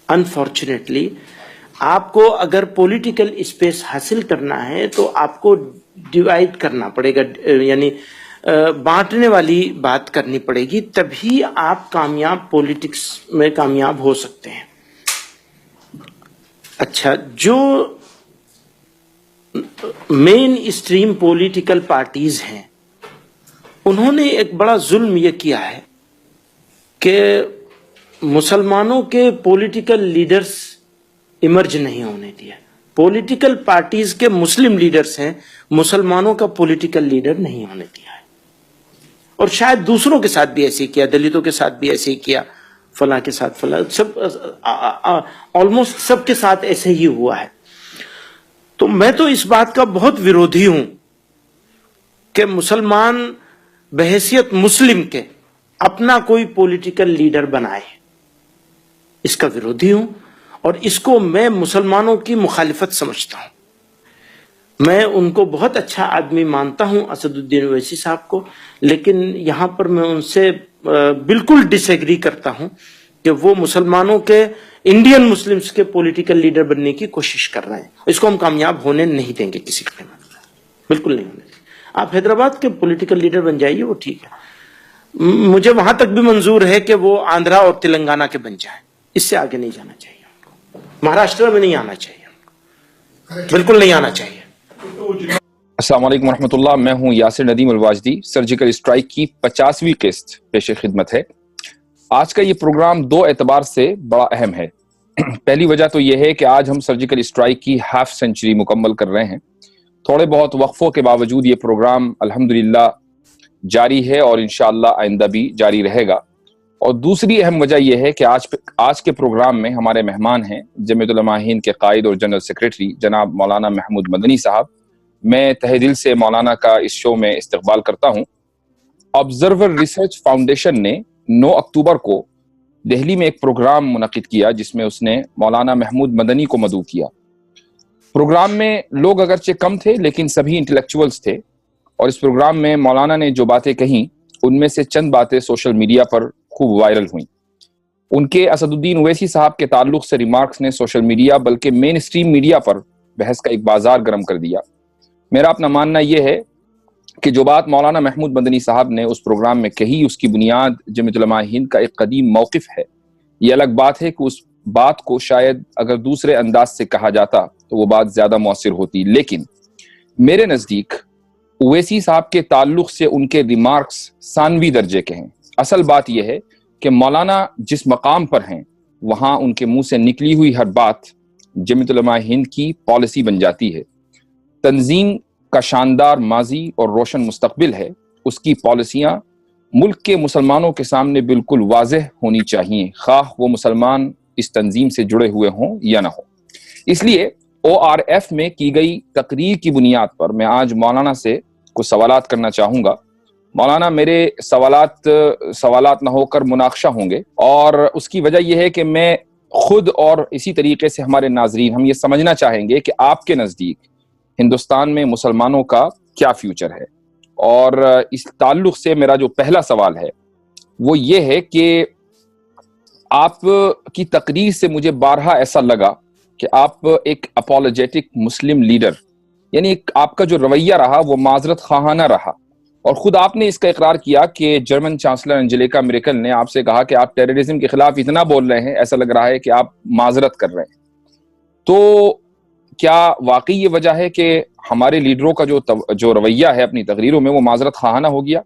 Unfortunately آپ کو اگر پولیٹیکل اسپیس حاصل کرنا ہے تو آپ کو ڈیوائڈ کرنا پڑے گا، یعنی بانٹنے والی بات کرنی پڑے گی، تبھی آپ کامیاب پولیٹکس میں کامیاب ہو سکتے ہیں۔ اچھا، جو مین اسٹریم پولیٹیکل پارٹیز ہیں انہوں نے ایک بڑا ظلم یہ کیا ہے کہ مسلمانوں کے پولیٹیکل لیڈرز ایمرج نہیں ہونے دیا۔ پولیٹیکل پارٹیز کے مسلم لیڈرز ہیں، مسلمانوں کا پولیٹیکل لیڈر نہیں ہونے دیا ہے، اور شاید دوسروں کے ساتھ بھی ایسے ہی کیا، دلتوں کے ساتھ بھی ایسے ہی کیا، فلاں کے ساتھ فلاں، سب آلموسٹ سب کے ساتھ ایسے ہی ہوا ہے۔ تو میں تو اس بات کا بہت ویرودھی ہوں کہ مسلمان بحیثیت مسلم کے اپنا کوئی پولیٹیکل لیڈر بنائے، اس کا ویرودھی ہوں، اور اس کو میں مسلمانوں کی مخالفت سمجھتا ہوں۔ میں ان کو بہت اچھا آدمی مانتا ہوں، اسد الدین اویسی صاحب کو، لیکن یہاں پر میں ان سے بالکل ڈس ایگری کرتا ہوں کہ وہ مسلمانوں کے انڈین مسلمز کے پولیٹیکل لیڈر بننے کی کوشش کر رہے ہیں۔ اس کو ہم کامیاب ہونے نہیں دیں گے کسی قیمت پر، بالکل نہیں ہونے دیں گے۔ آپ حیدرآباد کے پولیٹیکل لیڈر بن جائیے، وہ ٹھیک ہے، مجھے وہاں تک بھی منظور ہے کہ وہ آندھرا اور تلنگانہ کے بن جائیں، اس سے آگے نہیں جانا چاہیے ان کو، مہاراشٹر میں نہیں آنا چاہیے ان کو، بالکل نہیں آنا چاہیے۔ السلام علیکم ورحمۃ اللہ، میں ہوں یاسر ندیم الواجدی۔ سرجیکل اسٹرائک کی 50ویں قسط پیش خدمت ہے۔ آج کا یہ پروگرام دو اعتبار سے بڑا اہم ہے۔ پہلی وجہ تو یہ ہے کہ آج ہم سرجیکل اسٹرائک کی ہاف سینچری مکمل کر رہے ہیں۔ تھوڑے بہت وقفوں کے باوجود یہ پروگرام الحمدللہ جاری ہے اور انشاءاللہ آئندہ بھی جاری رہے گا۔ اور دوسری اہم وجہ یہ ہے کہ آج کے پروگرام میں ہمارے مہمان ہیں جمعیت علماء ہند کے قائد اور جنرل سیکریٹری جناب مولانا محمود مدنی صاحب۔ میں تہہ دل سے مولانا کا اس شو میں استقبال کرتا ہوں۔ آبزرور ریسرچ فاؤنڈیشن نے 9 اکتوبر کو دہلی میں ایک پروگرام منعقد کیا جس میں اس نے مولانا محمود مدنی کو مدعو کیا۔ پروگرام میں لوگ اگرچہ کم تھے لیکن سبھی انٹلیکچوئلز تھے، اور اس پروگرام میں مولانا نے جو باتیں کہیں ان میں سے چند باتیں سوشل میڈیا پر خوب وائرل ہوئیں۔ ان کے اسد الدین اویسی صاحب کے تعلق سے ریمارکس نے سوشل میڈیا بلکہ مین اسٹریم میڈیا پر بحث کا ایک بازار گرم کر دیا۔ میرا اپنا ماننا یہ ہے کہ جو بات مولانا محمود مدنی صاحب نے اس پروگرام میں کہی اس کی بنیاد جمعیت علماء ہند کا ایک قدیم موقف ہے۔ یہ الگ بات ہے کہ اس بات کو شاید اگر دوسرے انداز سے کہا جاتا تو وہ بات زیادہ مؤثر ہوتی، لیکن میرے نزدیک اویسی صاحب کے تعلق سے ان کے ریمارکس ثانوی درجے کے ہیں۔ اصل بات یہ ہے کہ مولانا جس مقام پر ہیں وہاں ان کے منہ سے نکلی ہوئی ہر بات جمعیت علماء ہند کی پالیسی بن جاتی ہے۔ تنظیم کا شاندار ماضی اور روشن مستقبل ہے، اس کی پالیسیاں ملک کے مسلمانوں کے سامنے بالکل واضح ہونی چاہیے، خواہ وہ مسلمان اس تنظیم سے جڑے ہوئے ہوں یا نہ ہوں۔ اس لیے ORF میں کی گئی تقریر کی بنیاد پر میں آج مولانا سے کچھ سوالات کرنا چاہوں گا۔ مولانا، میرے سوالات نہ ہو کر مناقشہ ہوں گے، اور اس کی وجہ یہ ہے کہ میں خود اور اسی طریقے سے ہمارے ناظرین ہم یہ سمجھنا چاہیں گے کہ آپ کے نزدیک ہندوستان میں مسلمانوں کا کیا فیوچر ہے۔ اور اس تعلق سے میرا جو پہلا سوال ہے وہ یہ ہے کہ آپ کی تقریر سے مجھے بارہا ایسا لگا کہ آپ ایک اپولوجیٹک مسلم لیڈر، یعنی آپ کا جو رویہ رہا وہ معذرت خواہانہ رہا، اور خود آپ نے اس کا اقرار کیا کہ جرمن چانسلر انجلیکا میرکل نے آپ سے کہا کہ آپ ٹیررزم کے خلاف اتنا بول رہے ہیں، ایسا لگ رہا ہے کہ آپ معذرت کر رہے ہیں۔ تو کیا واقعی یہ وجہ ہے کہ ہمارے لیڈروں کا جو رویہ ہے اپنی تقریروں میں وہ معذرت خواہانہ ہو گیا؟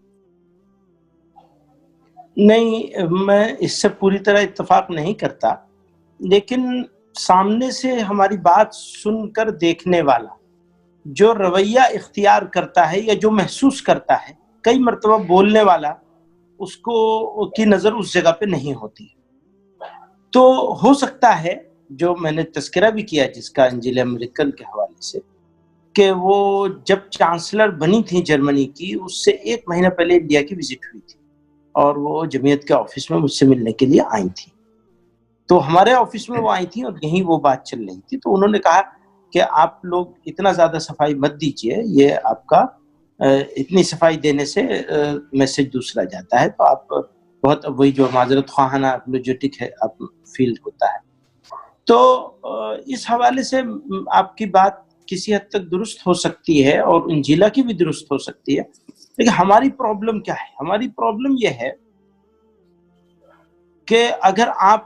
نہیں، میں اس سے پوری طرح اتفاق نہیں کرتا، لیکن سامنے سے ہماری بات سن کر دیکھنے والا جو رویہ اختیار کرتا ہے یا جو محسوس کرتا ہے، کئی مرتبہ بولنے والا اس کو کی نظر اس جگہ پہ نہیں ہوتی۔ تو ہو سکتا ہے جو میں نے تذکرہ بھی کیا جس کا انجیلا میرکل کے حوالے سے، کہ وہ جب چانسلر بنی تھی جرمنی کی، اس سے 1 مہینہ پہلے انڈیا کی وزٹ ہوئی تھی، اور وہ جمعیت کے آفس میں مجھ سے ملنے کے لیے آئی تھی۔ تو ہمارے آفس میں وہ آئی تھی اور یہیں وہ بات چل رہی تھی۔ تو انہوں نے کہا کہ آپ لوگ اتنا زیادہ صفائی مت دیجئے، یہ آپ کا اتنی صفائی دینے سے میسج دوسرا جاتا ہے، تو آپ بہت وہی جو معذرت خواہانہ اپولوجیٹک ہے آپ فیل ہوتا ہے۔ تو اس حوالے سے آپ کی بات کسی حد تک درست ہو سکتی ہے اور انجیلا کی بھی درست ہو سکتی ہے، لیکن ہماری پرابلم کیا ہے؟ ہماری پرابلم یہ ہے کہ اگر آپ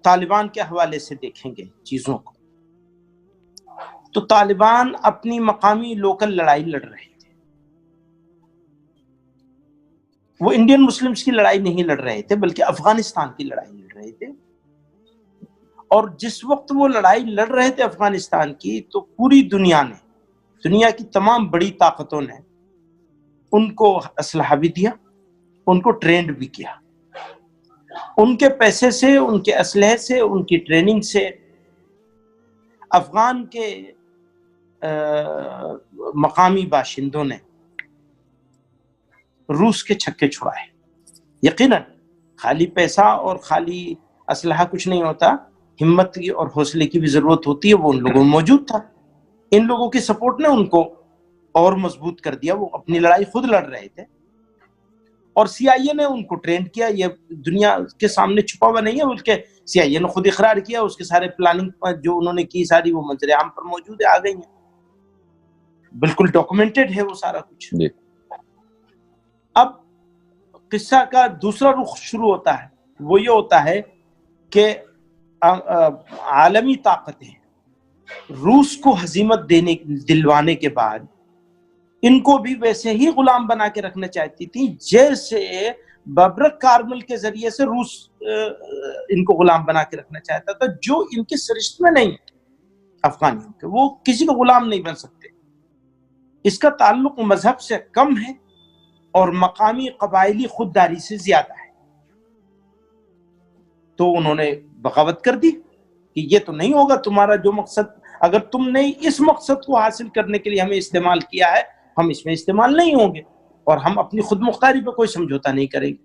طالبان کے حوالے سے دیکھیں گے چیزوں کو، تو طالبان اپنی مقامی لوکل لڑائی لڑ رہے تھے، وہ انڈین مسلمز کی لڑائی نہیں لڑ رہے تھے بلکہ افغانستان کی لڑائی لڑ رہے تھے. اور جس وقت وہ لڑائی لڑ رہے تھے افغانستان کی، تو پوری دنیا نے، دنیا کی تمام بڑی طاقتوں نے ان کو اسلحہ بھی دیا، ان کو ٹرینڈ بھی کیا. ان کے پیسے سے، ان کے اسلحے سے، ان کی ٹریننگ سے افغان کے مقامی باشندوں نے روس کے چھکے چھڑائے. یقیناً خالی پیسہ اور خالی اسلحہ کچھ نہیں ہوتا، ہمت کی اور حوصلے کی بھی ضرورت ہوتی ہے، وہ ان لوگوں میں موجود تھا. ان لوگوں کی سپورٹ نے ان کو اور مضبوط کر دیا. وہ اپنی لڑائی خود لڑ رہے تھے اور سی آئی اے نے ان کو ٹرین کیا. یہ دنیا کے سامنے چھپا ہوا نہیں ہے، بلکہ سی آئی اے نے خود اقرار کیا. اس کے سارے پلاننگ جو انہوں نے کی ساری وہ منظر عام پر موجود ہے، آ گئی ہیں، بالکل ڈاکومنٹڈ ہے وہ سارا کچھ. اب قصہ کا دوسرا رخ شروع ہوتا ہے، وہ یہ ہوتا ہے کہ عالمی طاقتیں روس کو ہزیمت دلوانے کے بعد ان کو بھی ویسے ہی غلام بنا کے رکھنا چاہتی تھی جیسے ببرک کارمل کے ذریعے سے روس ان کو غلام بنا کے رکھنا چاہتا تھا، جو ان کے سرشت میں نہیں افغانیوں کے. وہ کسی کو غلام نہیں بن سکتے. اس کا تعلق مذہب سے کم ہے اور مقامی قبائلی خودداری سے زیادہ ہے. تو انہوں نے بغاوت کر دی کہ یہ تو نہیں ہوگا، تمہارا جو مقصد، اگر تم نے اس مقصد کو حاصل کرنے کے لیے ہمیں استعمال کیا ہے، ہم اس میں استعمال نہیں ہوں گے اور ہم اپنی خود مختاری پہ کوئی سمجھوتا نہیں کریں گے.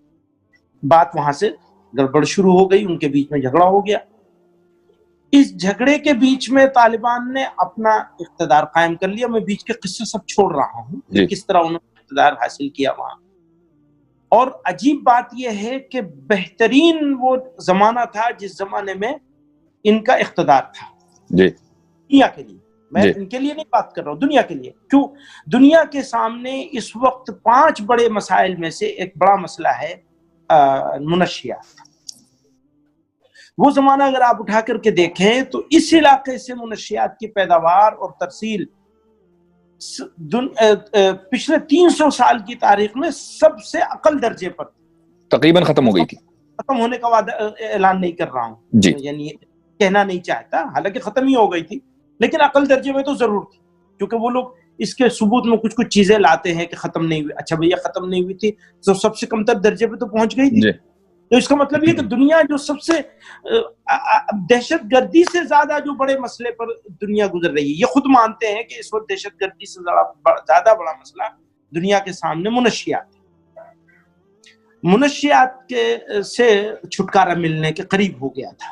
بات وہاں سے گڑبڑ شروع ہو گئی، ان کے بیچ میں جھگڑا ہو گیا. اس جھگڑے کے بیچ میں طالبان نے اپنا اقتدار قائم کر لیا. میں بیچ کے قصے سب چھوڑ رہا ہوں کہ کس طرح انہوں نے اقتدار حاصل کیا وہاں. اور عجیب بات یہ ہے کہ بہترین وہ زمانہ تھا جس زمانے میں ان کا اقتدار تھا دنیا کے لیے. میں ان کے لیے نہیں بات کر رہا ہوں، دنیا کے لیے. کیوں؟ دنیا کے سامنے اس وقت 5 بڑے مسائل میں سے ایک بڑا مسئلہ ہے منشیات. وہ زمانہ اگر آپ اٹھا کر کے دیکھیں تو اس علاقے سے منشیات کی پیداوار اور ترسیل پچھلے 300 سال کی تاریخ میں سب سے اقل درجے پر تقریباً ختم ہو گئی تھی. ختم ہونے کا وعدہ اعلان نہیں کر رہا ہوں، یعنی کہنا نہیں چاہتا، حالانکہ ختم ہی ہو گئی تھی، لیکن اقل درجے میں تو ضرور تھی، کیونکہ وہ لوگ اس کے ثبوت میں کچھ چیزیں لاتے ہیں کہ ختم نہیں ہوئی. اچھا بھیا ختم نہیں ہوئی تھی تو سب سے کم تر درجے پہ تو پہنچ گئی تھی. تو اس کا مطلب یہ کہ دنیا جو سب سے دہشت گردی سے زیادہ جو بڑے مسئلے پر دنیا گزر رہی ہے، یہ خود مانتے ہیں کہ اس وقت دہشت گردی سے زیادہ بڑا مسئلہ دنیا کے سامنے منشیات ہے. منشیات کے سے چھٹکارا ملنے کے قریب ہو گیا تھا.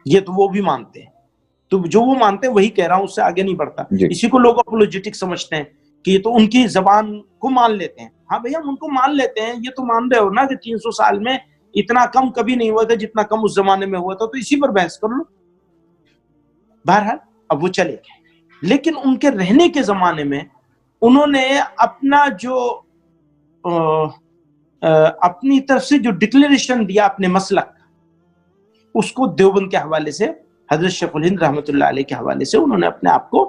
یہ تو وہ بھی مانتے ہیں، تو جو وہ مانتے ہیں وہی کہہ رہا ہوں، اس سے آگے نہیں بڑھتا. اسی کو لوگ اپولوجیٹک سمجھتے ہیں کہ یہ تو ان کی زبان کو مان لیتے ہیں. ہاں بھیا ہم ان کو مان لیتے ہیں، یہ تو مان رہے ہو نا کہ 300 سال میں اتنا کم کبھی نہیں ہوا تھا جتنا کم اس زمانے میں ہوا تھا، تو اسی پر بحث کر لو. بہرحال اب وہ چلے گئے، لیکن ان کے رہنے کے زمانے میں انہوں نے اپنا جو اپنی طرف سے جو ڈکلیریشن دیا اپنے مسلک، اس کو دیوبند کے حوالے سے، حضرت شیخ الہند رحمۃ اللہ علیہ کے حوالے سے انہوں نے اپنے آپ کو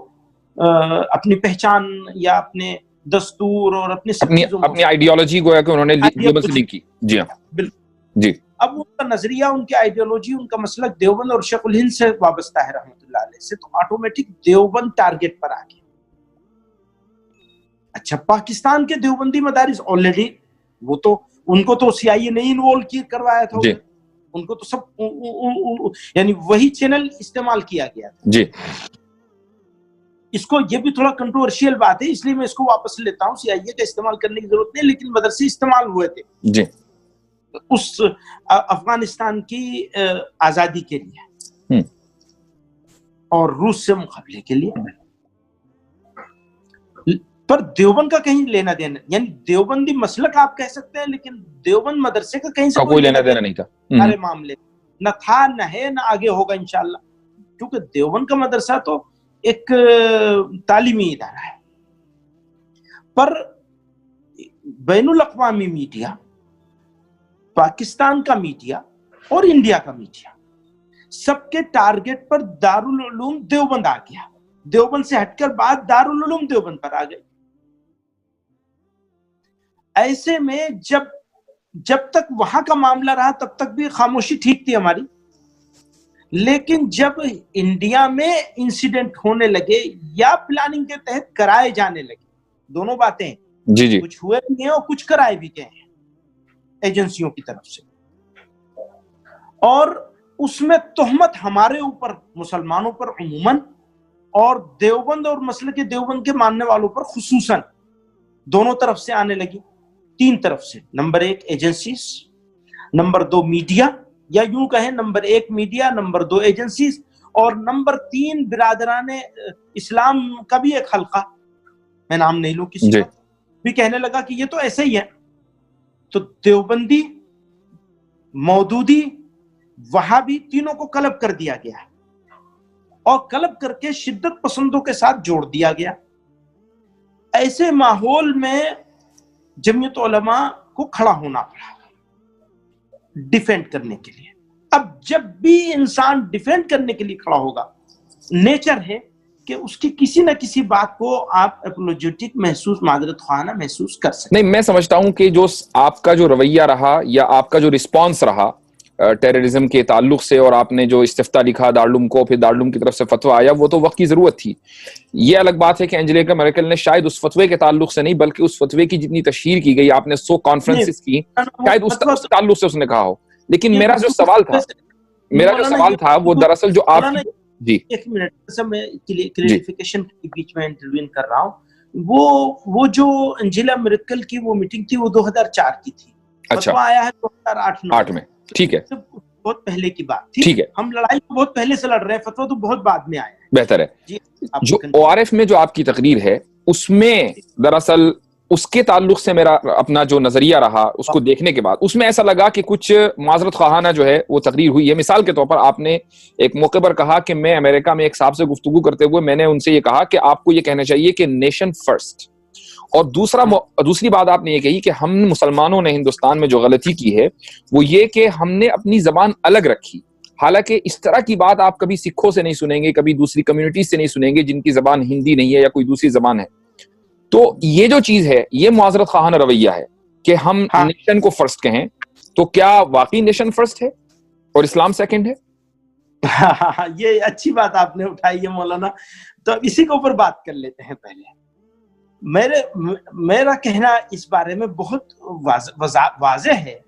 اپنی پہچان یا اپنے دستور اور اپنی آئیڈیالوجی گویا کہ انہوں نے دیوبند سے لنک کی. جی ہاں بالکل جی. اب ان کا نظریہ، ان کی آئیڈیالوجی، ان کا مسلک دیوبند اور شیخ الہند سے وابستہ ہے رحمۃ اللہ علیہ سے، تو آٹومیٹک دیوبند ٹارگٹ پر آ گیا. اچھا پاکستان کے دیوبندی مدارس آلریڈی وہ تو ان کو تو سی آئی اے نہیں انوالو کروایا تھا، ان کو تو سب یعنی وہی چینل استعمال کیا گیا تھا. جی اس کو یہ بھی تھوڑا کنٹروورشیل بات ہے، اس لیے میں اس کو واپس لیتا ہوں. سی آئی اے کا استعمال کرنے کی ضرورت نہیں، لیکن مدرسے استعمال ہوئے تھے جی اس افغانستان کی آزادی کے لیے اور روس سے مقابلے کے لیے. پر دیوبند کا کہیں لینا دینا، یعنی دیوبندی مسلک آپ کہہ سکتے ہیں، لیکن دیوبند مدرسے کا کہیں سے کوئی لینا دینا نہیں تھا سارے معاملے. نہ تھا، نہ ہے، نہ آگے ہوگا انشاءاللہ، کیونکہ دیوبند کا مدرسہ تو ایک تعلیمی ادارہ ہے. پر بین الاقوامی میڈیا، پاکستان کا میڈیا اور انڈیا کا میڈیا، سب کے ٹارگٹ پر دارالعلوم دیوبند آ گیا. دیوبند سے ہٹ کر بات دارالعلوم دیوبند پر آ گئی. ایسے میں جب تک وہاں کا معاملہ رہا تب تک بھی خاموشی ٹھیک تھی ہماری، لیکن جب انڈیا میں انسیڈنٹ ہونے لگے یا پلاننگ کے تحت کرائے جانے لگے، دونوں باتیں جی کچھ ہوئے بھی ہیں اور کچھ کرائے بھی گئے ہیں ایجنسیوں کی طرف سے، اور اس میں تہمت ہمارے اوپر مسلمانوں پر عموماً اور دیوبند اور مسلک دیوبند کے ماننے والوں پر خصوصاً دونوں طرف سے آنے لگی. 3 طرف سے، نمبر 1 ایجنسیز، نمبر 2 میڈیا، یا یوں کہیں نمبر 1 میڈیا، نمبر 2 ایجنسیز، اور نمبر 3 برادران اسلام کا بھی ایک حلقہ، میں نام نہیں لوں کسی کا، بھی کہنے لگا کہ یہ تو ایسے ہی ہے. تو دیوبندی، مودودی، وہابی تینوں کو قلب کر دیا گیا اور قلب کر کے شدت پسندوں کے ساتھ جوڑ دیا گیا. ایسے ماحول میں جمعیت علماء کو کھڑا ہونا پڑا ڈیفینڈ کرنے کے لیے. اب جب بھی انسان ڈیفینڈ کرنے کے لیے کھڑا ہوگا، نیچر ہے کہ اس کی کسی نہ کسی بات کو آپ اپولوجیٹک محسوس، معذرت خواہانہ محسوس کر سکتے. نہیں، میں سمجھتا ہوں کہ جو آپ کا جو رویہ رہا یا آپ کا جو رسپانس رہا ٹیررزم کے تعلق سے، اور آپ نے جو استفتاء لکھا دارالعلوم کو، پھر دارالعلوم کی طرف سے فتویٰ آیا، وہ تو وقت کی ضرورت تھی. یہ الگ بات ہے کہ اینجلیکا میرکل نے شاید اس فتوے کے تعلق سے نہیں بلکہ اس فتوے کی جتنی تشہیر کی گئی، آپ نے 100 کانفرنسز کی، شاید اس تعلق سے اس نے کہا ہو. لیکن میرا جو سوال تھا وہ دراصل جو آپ جی ایک منٹ سے میں کلیریفیکیشن کے بیچ میں انٹروین کر رہا ہوں. وہ جو انجیلا میرکل کی وہ میٹنگ تھی وہ 2004 کی تھی. فتویٰ آیا ہے 2008 میں. ٹھیک ہے، بہت پہلے کی بات تھی. ٹھیک ہے، ہم لڑائی بہت پہلے سے لڑ رہے ہیں، فتویٰ تو بہت بعد میں آیا ہے. بہتر ہے. جو ORF میں جو آپ کی تقریر ہے اس میں دراصل اس کے تعلق سے میرا اپنا جو نظریہ رہا اس کو دیکھنے کے بعد، اس میں ایسا لگا کہ کچھ معذرت خواہانہ جو ہے وہ تقریر ہوئی ہے. مثال کے طور پر آپ نے ایک موقع پر کہا کہ میں امریکہ میں ایک صاحب سے گفتگو کرتے ہوئے میں نے ان سے یہ کہا کہ آپ کو یہ کہنا چاہیے کہ نیشن فرسٹ. اور دوسری بات آپ نے یہ کہی کہ ہم مسلمانوں نے ہندوستان میں جو غلطی کی ہے وہ یہ کہ ہم نے اپنی زبان الگ رکھی. حالانکہ اس طرح کی بات آپ کبھی سکھوں سے نہیں سنیں گے، کبھی دوسری کمیونٹیز سے نہیں سنیں گے جن کی زبان ہندی نہیں ہے یا کوئی دوسری زبان ہے. تو یہ جو چیز ہے یہ معذرت خواہانہ رویہ ہے کہ ہم نیشن کو فرسٹ کہیں. تو کیا واقعی نیشن فرسٹ ہے اور اسلام سیکنڈ ہے؟ یہ اچھی بات آپ نے اٹھائی ہے مولانا. تو اسی کے اوپر بات کر لیتے ہیں. پہلے میرا کہنا اس بارے میں بہت واضح ہے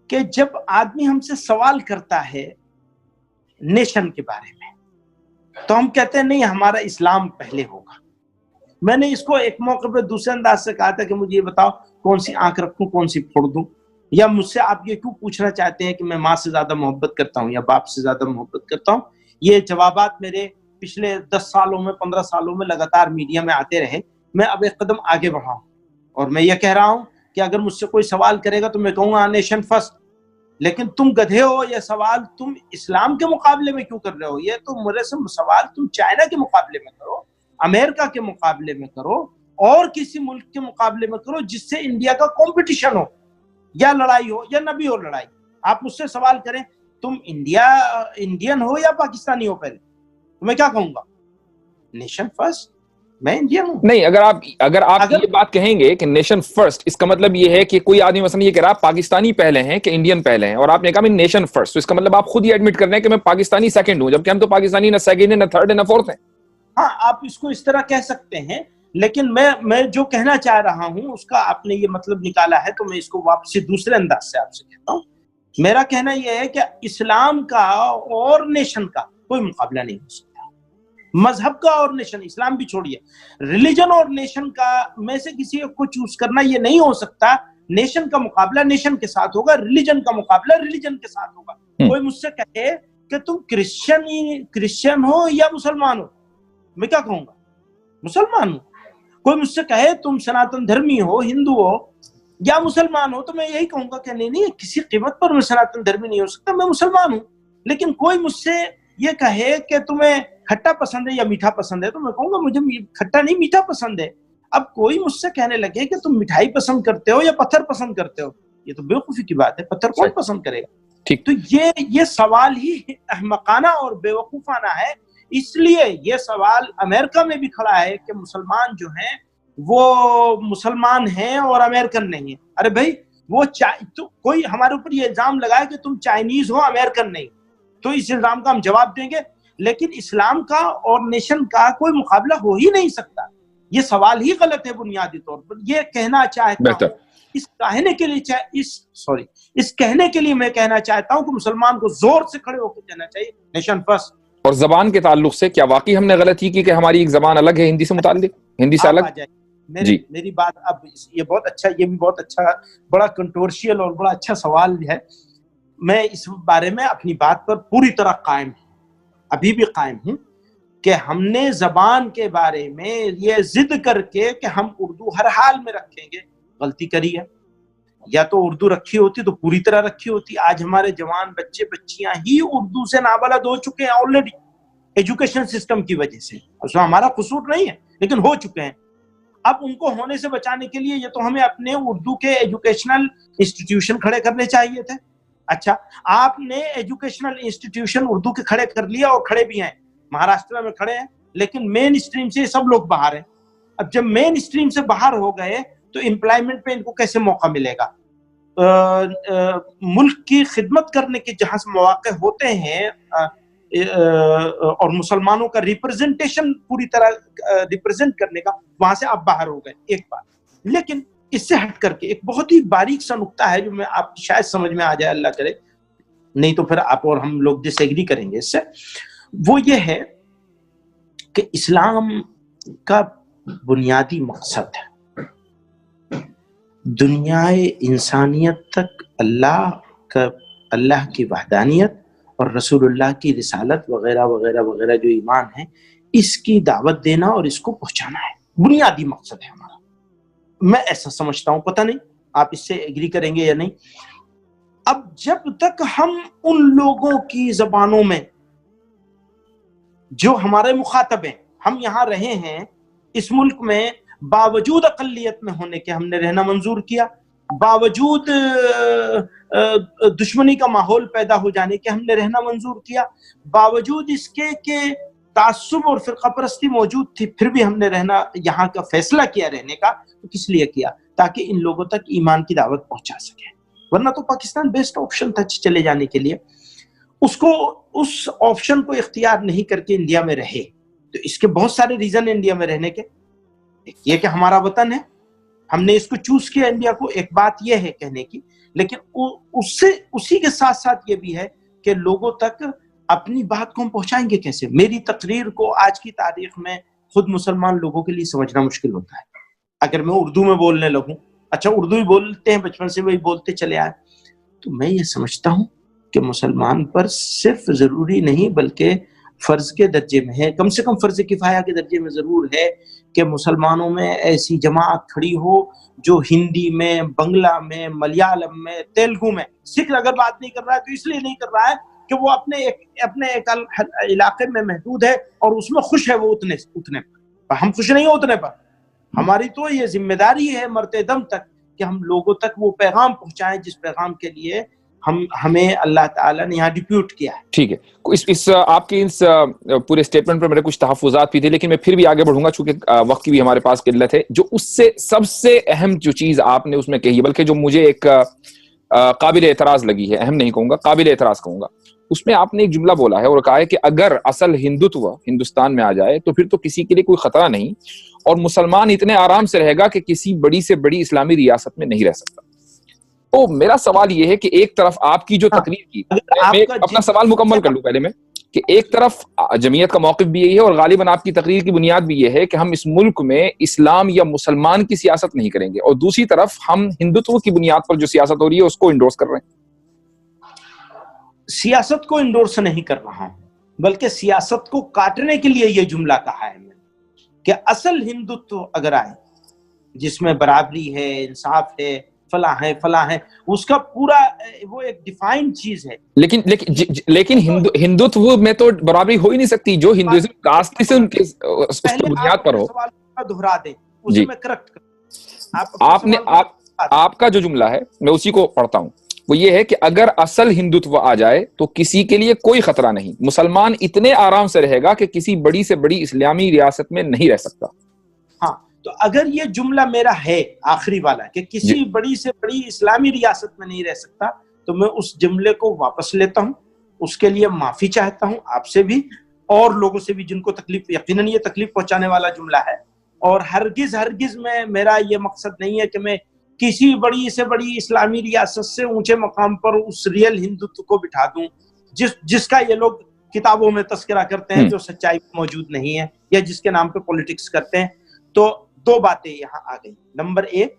کہ جب آدمی ہم سے سوال کرتا ہے نیشن کے بارے میں تو ہم کہتے ہیں نہیں، ہمارا اسلام پہلے ہوگا. میں نے اس کو ایک موقع پہ دوسرے انداز سے کہا تھا کہ مجھے یہ بتاؤ کون سی آنکھ رکھوں کون سی پھوڑ دوں، یا مجھ سے آپ یہ کیوں پوچھنا چاہتے ہیں کہ میں ماں سے زیادہ محبت کرتا ہوں یا باپ سے زیادہ محبت کرتا ہوں. یہ جوابات میرے پچھلے 10 سالوں میں 15 سالوں میں لگاتار میڈیا میں آتے رہے. میں اب ایک قدم آگے بڑھا ہوں اور میں یہ کہہ رہا ہوں کہ اگر مجھ سے کوئی سوال کرے گا تو میں کہوں گا نیشن فرسٹ. لیکن تم گدھے ہو، یہ سوال تم اسلام کے مقابلے میں کیوں کر رہے ہو؟ یہ تو میرے سے سوال تم چائنا کے مقابلے میں کرو، امریکہ کے مقابلے میں کرو، اور کسی ملک کے مقابلے میں کرو جس سے انڈیا کا کمپٹیشن ہو یا لڑائی ہو یا نہ بھی ہو لڑائی. آپ مجھ سے سوال کریں تم انڈین ہو یا پاکستانی ہو، پہلے تو میں کیا کہوں گا؟ نیشن فرسٹ، میں انڈین ہوں. نہیں، اگر آپ یہ بات کہیں گے کہ نیشن فرسٹ، اس کا مطلب یہ ہے کہ کوئی آدمی مثلا یہ کہہ رہا پاکستانی پہلے ہیں کہ انڈین پہلے ہیں، اور آپ نے کہا میں نیشن فرسٹ، تو اس کا مطلب آپ خود ہی ایڈمٹ کر رہے ہیں کہ میں پاکستانی سیکنڈ ہوں، جبکہ ہم تو پاکستانی نہ سیکنڈ ہے نہ تھرڈ ہے نہ فورتھ ہیں. ہاں، آپ اس کو اس طرح کہہ سکتے ہیں، لیکن میں جو کہنا چاہ رہا ہوں اس کا آپ نے یہ مطلب نکالا ہے، تو میں اس کو واپسی دوسرے انداز سے آپ سے کہتا ہوں. میرا کہنا یہ ہے کہ اسلام کا اور نیشن کا کوئی مقابلہ نہیں ہو سکتا. مذہب کا اور نیشن، اسلام بھی چھوڑیے، ریلیجن اور نیشن کا میں سے کسی ایک کو چوز کرنا یہ نہیں ہو سکتا. نیشن کا مقابلہ نیشن کے ساتھ ہوگا، ریلیجن کا مقابلہ ریلیجن کے ساتھ ہوگا. کوئی مجھ سے کہے کہ تم کرسچن ہو یا مسلمان ہو، میں کیا کہوں گا؟ مسلمان ہوں. کوئی مجھ سے کہے تم سناتن دھرمی ہو، ہندو ہو، یا مسلمان ہو تو میں یہی کہوں گا کہ نہیں کسی قیمت پر میں سناتن دھرمی نہیں ہو سکتا، میں مسلمان ہوں. لیکن کوئی مجھ سے یہ کہے کہ تمہیں کھٹا پسند ہے یا میٹھا پسند ہے تو میں کہوں گا مجھے کھٹا نہیں میٹھا پسند ہے. اب کوئی مجھ سے کہنے لگے کہ تم مٹھائی پسند کرتے ہو یا پتھر پسند کرتے ہو، یہ تو بیوقوفی کی بات ہے. پتھر کون پسند کرے گا؟ ٹھیک. تو یہ سوال ہی احمقانہ اور بیوقوفانہ ہے. اس لیے یہ سوال امریکہ میں بھی کھڑا ہے کہ مسلمان جو ہیں وہ مسلمان ہیں اور امریکن نہیں ہیں. ارے بھائی وہ تو کوئی ہمارے اوپر یہ الزام لگائے کہ تم چائنیز ہو امریکن نہیں، تو اس الزام کا ہم جواب دیں گے. لیکن اسلام کا اور نیشن کا کوئی مقابلہ ہو ہی نہیں سکتا. یہ سوال ہی غلط ہے بنیادی طور پر. یہ کہنا چاہتا ہوں اس کہنے کے لیے میں کہنا چاہتا ہوں کہ مسلمان کو زور سے کھڑے ہو کے کہنا چاہیے نیشن فرسٹ. اور زبان کے تعلق سے کیا واقعی ہم نے غلطی کی کہ ہماری ایک زبان الگ ہے ہندی سے متعلق، ہندی سے الگ؟ جی میری بات اب یہ بھی بہت اچھا بڑا کنٹروورشیل اور بڑا اچھا سوال ہے. میں اس بارے میں اپنی بات پر پوری طرح قائم ہوں، ابھی بھی قائم ہوں کہ ہم نے زبان کے بارے میں یہ ضد کر کے کہ ہم اردو ہر حال میں رکھیں گے غلطی کری ہے. یا تو اردو رکھی ہوتی تو پوری طرح رکھی ہوتی. آج ہمارے جوان بچے بچیاں ہی اردو سے نابلد ہو چکے ہیں آلریڈی ایجوکیشن سسٹم کی وجہ سے. اس میں ہمارا قصور نہیں ہے لیکن ہو چکے ہیں. اب ان کو ہونے سے بچانے کے لیے یہ تو ہمیں اپنے اردو کے ایجوکیشنل انسٹیٹیوشن کھڑے کرنے چاہیے تھے. اچھا آپ نے ایجوکیشنل انسٹیٹیوشن اردو کے کھڑے کر لیا اور کھڑے بھی ہیں، مہاراشٹر میں کھڑے ہیں، لیکن مین اسٹریم سے سب لوگ باہر ہیں. اب جب مین اسٹریم سے باہر ہو گئے تو امپلائمنٹ پہ ان کو کیسے موقع ملے گا؟ ملک کی خدمت کرنے کے جہاں سے مواقع ہوتے ہیں اور مسلمانوں کا ریپرزنٹیشن پوری طرح ریپرزنٹ کرنے کا، وہاں سے آپ باہر ہو گئے. ایک بات. لیکن اس سے ہٹ کر کے ایک بہت ہی باریک سا نقطہ ہے جو میں آپ شاید سمجھ میں آ جائے، اللہ کرے نہیں تو پھر آپ اور ہم لوگ ڈس ایگری کریں گے اس سے. وہ یہ ہے کہ اسلام کا بنیادی مقصد ہے دنیا انسانیت تک اللہ کی وحدانیت اور رسول اللہ کی رسالت وغیرہ وغیرہ وغیرہ جو ایمان ہے اس کی دعوت دینا اور اس کو پہنچانا ہے. بنیادی مقصد ہے ہمارا. میں ایسا سمجھتا ہوں، پتہ نہیں آپ اس سے ایگری کریں گے یا نہیں. اب جب تک ہم ان لوگوں کی زبانوں میں جو ہمارے مخاطب ہیں، ہم یہاں رہے ہیں اس ملک میں باوجود اقلیت میں ہونے کے ہم نے رہنا منظور کیا، باوجود دشمنی کا ماحول پیدا ہو جانے کے ہم نے رہنا منظور کیا، باوجود اس کے کہ تعصب اور فرقہ پرستی موجود تھی پھر بھی ہم نے رہنا یہاں کا فیصلہ کیا رہنے کا. تو کس لیے کیا؟ تاکہ ان لوگوں تک ایمان کی دعوت پہنچا سکے. ورنہ تو پاکستان بیسٹ آپشن تھا چلے جانے کے لیے. اس آپشن کو اختیار نہیں کر کے انڈیا میں رہے. تو اس کے بہت سارے ریزن ہیں انڈیا میں رہنے کے. یہ کہ ہمارا وطن ہے، ہم نے اس کو چوز کیا انڈیا کو، ایک بات یہ ہے کہنے کی. لیکن اسی کے ساتھ ساتھ یہ بھی ہے کہ لوگوں تک اپنی بات کو ہم پہنچائیں گے کیسے؟ میری تقریر کو آج کی تاریخ میں خود مسلمان لوگوں کے لیے سمجھنا مشکل ہوتا ہے. اگر میں اردو میں بولنے لگوں، اچھا اردو ہی بولتے ہیں بچپن سے وہی بولتے چلے آئے، تو میں یہ سمجھتا ہوں کہ مسلمان پر صرف ضروری نہیں بلکہ فرض کے درجے میں ہے، کم سے کم فرض کفایہ کے درجے میں ضرور ہے کہ مسلمانوں میں ایسی جماعت کھڑی ہو جو ہندی میں، بنگلہ میں، ملیالم میں، تیلگو میں، سکھ اگر بات نہیں کر رہا ہے تو اس لیے نہیں کر رہا ہے کہ وہ اپنے ایک علاقے میں محدود ہے اور اس میں خوش ہے وہ اتنے پر. ہم خوش نہیں اتنے پر. ہماری تو یہ ذمہ داری ہے مرتے دم تک کہ ہم لوگوں تک وہ پیغام پہنچائیں جس پیغام کے لیے ہمیں اللہ تعالیٰ نے یہاں ڈپیوٹ کیا ہے. ٹھیک ہے. اس آپ کے اس پورے اسٹیٹمنٹ پر میرے کچھ تحفظات بھی تھے، لیکن میں پھر بھی آگے بڑھوں گا چونکہ وقت کی بھی ہمارے پاس قلت ہے. جو اس سے سب سے اہم جو چیز آپ نے اس میں کہی، بلکہ جو مجھے ایک قابل اعتراض لگی ہے، اہم نہیں کہوں گا، قابل اعتراض کہوں گا، اس میں آپ نے ایک جملہ بولا ہے اور کہا ہے کہ اگر اصل ہندوتو ہندوستان میں آ جائے تو پھر تو کسی کے لیے کوئی خطرہ نہیں اور مسلمان اتنے آرام سے رہے گا کہ کسی بڑی سے بڑی اسلامی ریاست میں نہیں رہ سکتا. تو میرا سوال یہ ہے کہ ایک طرف آپ کی جو تقریر کی، میں اپنا سوال مکمل کر لوں پہلے میں، کہ ایک طرف جمعیت کا موقف بھی یہی ہے اور غالباً آپ کی تقریر کی بنیاد بھی یہ ہے کہ ہم اس ملک میں اسلام یا مسلمان کی سیاست نہیں کریں گے، اور دوسری طرف ہم ہندوتو کی بنیاد پر جو سیاست ہو رہی ہے اس کو انڈورس کر رہے ہیں. سیاست کو انڈورس نہیں کر رہا ہوں، بلکہ سیاست کو کاٹنے کے لیے یہ جملہ کہا ہے میں کہ اصل ہندوتو اگر آئے جس میں برابری ہے، انصاف ہے، فلاں ہیں فلاں ہیں، اس کا پورا وہ ایک ڈیفائنڈ چیز ہے. لیکن ہندوتو میں تو برابری ہو ہی نہیں سکتی. جو ہندوازم کاسٹ سے ان کے اس کی بنیاد پر ہو. سوال دہرا دیں اسے میں کریکٹ کروں. آپ کا جو جملہ ہے میں اسی کو پڑھتا ہوں، وہ یہ ہے کہ اگر اصل ہندوتو آ جائے تو کسی کے لیے کوئی خطرہ نہیں، مسلمان اتنے آرام سے رہے گا کہ کسی بڑی سے بڑی اسلامی ریاست میں نہیں رہ سکتا. ہاں، تو اگر یہ جملہ میرا ہے آخری والا کہ کسی بڑی سے بڑی اسلامی ریاست میں نہیں رہ سکتا، تو میں اس جملے کو واپس لیتا ہوں، اس کے لیے معافی چاہتا ہوں آپ سے بھی اور لوگوں سے بھی جن کو تکلیف، یقیناً یہ تکلیف پہنچانے والا جملہ ہے. اور ہرگز میں میرا یہ مقصد نہیں ہے کہ میں کسی بڑی سے بڑی اسلامی ریاست سے اونچے مقام پر اس ریئل ہندوتو کو بٹھا دوں جس کا یہ لوگ کتابوں میں تذکرہ کرتے ہیں، جو سچائی موجود نہیں ہے، یا جس کے نام پہ پولیٹکس کرتے ہیں. تو دو باتیں یہاں آ گئی. نمبر ایک،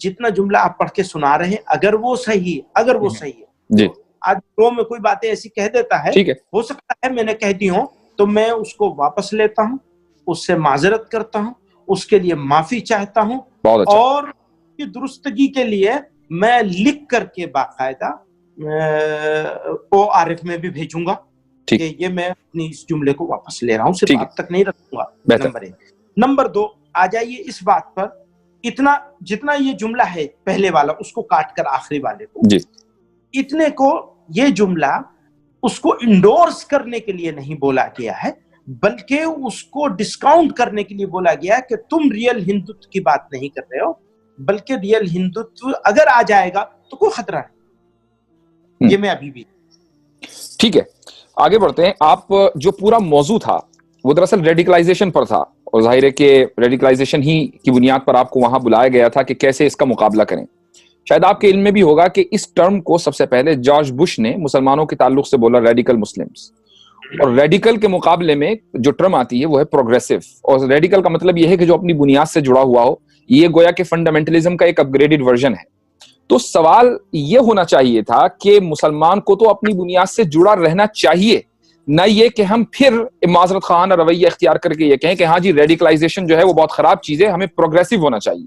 جتنا جملہ آپ پڑھ کے سنا رہے ہیں اگر وہ صحیح ہے، آج دو میں کوئی باتیں ایسی کہہ دیتا ہے، ہو سکتا ہے میں نے کہہ دی ہوں، تو میں اس کو واپس لیتا ہوں، اس سے معذرت کرتا ہوں، اس کے لیے معافی چاہتا ہوں، اور کی درستگی کے لیے میں لکھ کر کے باقاعدہ ORF میں بھی بھیجوں گا کہ یہ میں اپنی اس جملے کو واپس لے رہا ہوں، صرف اب تک نہیں رکھوں گا. نمبر ایک. نمبر دو، آ جائیے اس بات پر، جتنا یہ جملہ ہے پہلے والا اس کو کاٹ کر آخری والے کو، اتنے کو یہ جملہ اس کو انڈورس کرنے کے لیے نہیں بولا گیا ہے، بلکہ اس کو ڈسکاؤنٹ کرنے کے لیے بولا گیا کہ تم ریئل ہندوتو کی بات نہیں کر رہے ہو، بلکہ ریئل ہندوتو اگر آ جائے گا تو کوئی خطرہ نہیں. یہ میں ابھی بھی ٹھیک ہے. آگے بڑھتے ہیں. آپ جو پورا موضوع تھا وہ دراصل ریڈیکلائزیشن پر تھا، اور ظاہر ہے کہ ریڈیکلائزیشن ہی کی بنیاد پر آپ کو وہاں بلایا گیا تھا کہ کیسے اس کا مقابلہ کریں. شاید آپ کے علم میں بھی ہوگا کہ اس ٹرم کو سب سے پہلے جارج بش نے مسلمانوں کے تعلق سے بولا، ریڈیکل مسلمز. اور ریڈیکل کے مقابلے میں جو ٹرم آتی ہے وہ ہے پروگریسو. اور ریڈیکل کا مطلب یہ ہے کہ جو اپنی بنیاد سے جڑا ہوا ہو. یہ گویا کہ فنڈامنٹلزم کا ایک اپ گریڈڈ ورژن ہے. تو سوال یہ ہونا چاہیے تھا کہ مسلمان کو تو اپنی بنیاد سے جڑا رہنا چاہیے، نہ یہ کہ ہم پھر معذرت خواہانہ رویہ اختیار کر کے یہ کہیں کہ ہاں جی ریڈیکلائزیشن جو ہے وہ بہت خراب چیز ہے، ہمیں پروگریسو ہونا چاہیے.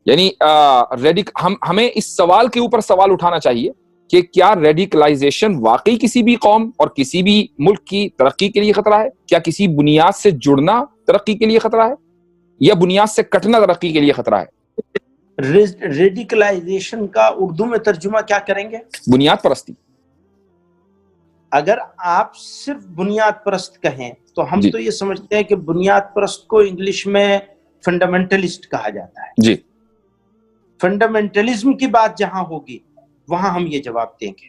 یعنی ہمیں اس سوال کے اوپر سوال اٹھانا چاہیے کہ کیا ریڈیکلائزیشن واقعی کسی بھی قوم اور کسی بھی ملک کی ترقی کے لیے خطرہ ہے؟ کیا کسی بنیاد سے جڑنا ترقی کے لیے خطرہ ہے، یا بنیاد سے کٹنا ترقی کے لیے خطرہ ہے؟ ریڈیکلائزیشن کا اردو میں ترجمہ کیا کریں گے؟ بنیاد پرستی. اگر آپ صرف بنیاد پرست کہیں تو ہم تو یہ سمجھتے ہیں کہ بنیاد پرست کو انگلش میں فنڈامنٹلسٹ کہا جاتا ہے. جی، فنڈامنٹلزم کی بات جہاں ہوگی وہاں ہم یہ جواب دیں گے،